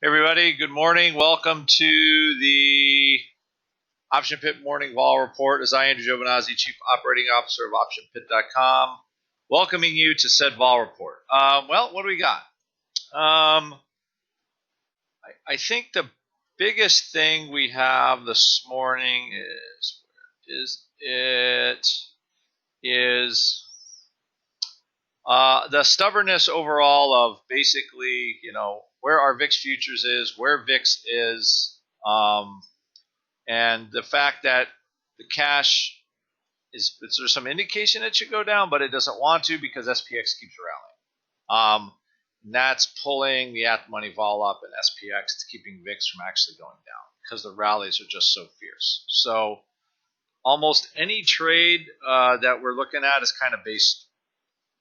Everybody, good morning. Welcome to the Option Pit Morning Vol Report. As I, Andrew Giovinazzi, Chief Operating Officer of OptionPit.com, welcoming you to said Vol Report. Well, what do we got? I think the biggest thing we have this morning is the stubbornness overall of basically, where our VIX futures is, where VIX is, and the fact that the cash there's some indication it should go down, but it doesn't want to because SPX keeps rallying. And that's pulling the at-the-money vol up, and SPX is keeping VIX from actually going down because the rallies are just so fierce. So almost any trade that we're looking at is kind of based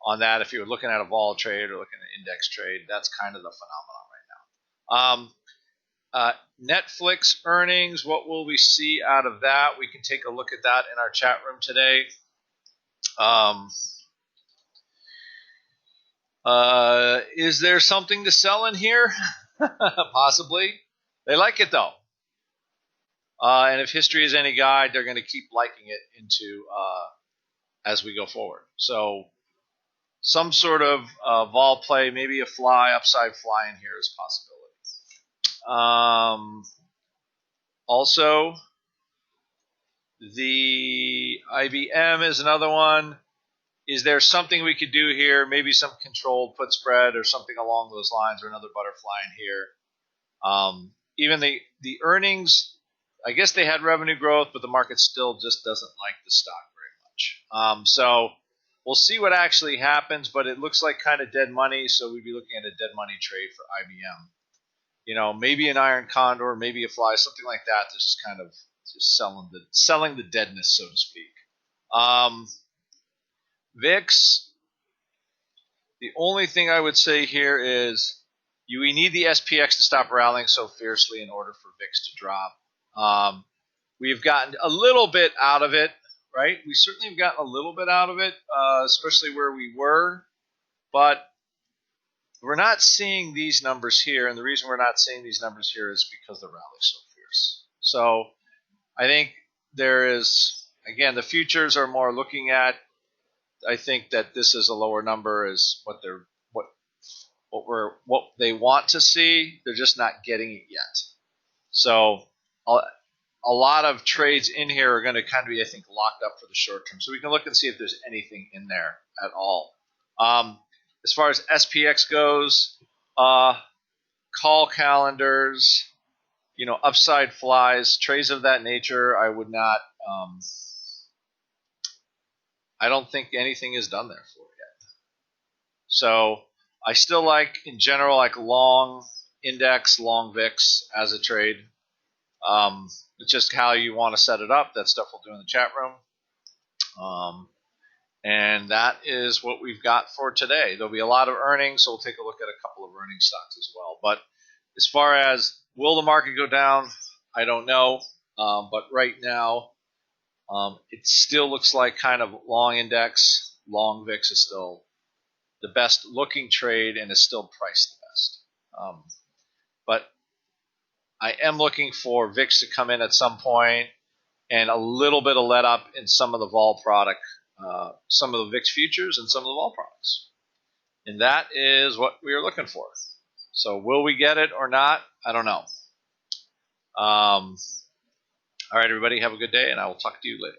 on that. If you're looking at a vol trade or looking at an index trade, that's kind of the phenomenon right now. Netflix earnings, what will we see out of that? We can take a look at that in our chat room today. Is there something to sell in here? Possibly. They like it though. And if history is any guide, they're going to keep liking it into as we go forward. So some sort of vol play, maybe a fly, upside fly in here is a possibility. Also, the IBM is another one. Is there something we could do here? Maybe some controlled put spread or something along those lines, or another butterfly in here. Even the earnings, I guess they had revenue growth, but the market still just doesn't like the stock very much. So we'll see what actually happens, but it looks like kind of dead money, so we'd be looking at a dead money trade for IBM. Maybe an iron condor, maybe a fly, something like that. That's just kind of just selling the deadness, so to speak. VIX, the only thing I would say here is we need the SPX to stop rallying so fiercely in order for VIX to drop. We've gotten a little bit out of it, right? We certainly have gotten a little bit out of it, especially where we were, but we're not seeing these numbers here, and the reason we're not seeing these numbers here is because the rally is so fierce. So I think there is, again, the futures are more looking at, I think that this is a lower number is what they want to see. They're just not getting it yet. So a lot of trades in here are going to kind of be, I think, locked up for the short term. So we can look and see if there's anything in there at all. As far as SPX goes, call calendars, upside flies, trades of that nature, I would not. I don't think anything is done there for it yet. So I still like, in general, like long index, long VIX as a trade. It's just how you want to set it up. That stuff we'll do in the chat room. And that is what we've got for today. There'll be a lot of earnings, so we'll take a look at a couple of earnings stocks as well. But as far as will the market go down, I don't know. But right now, it still looks like kind of long index, long VIX is still the best looking trade and is still priced the best. But I am looking for VIX to come in at some point and a little bit of let up in some of the vol product, some of the VIX futures and some of the vol products. And that is what we are looking for. So will we get it or not? I don't know. All right, everybody, have a good day, and I will talk to you later.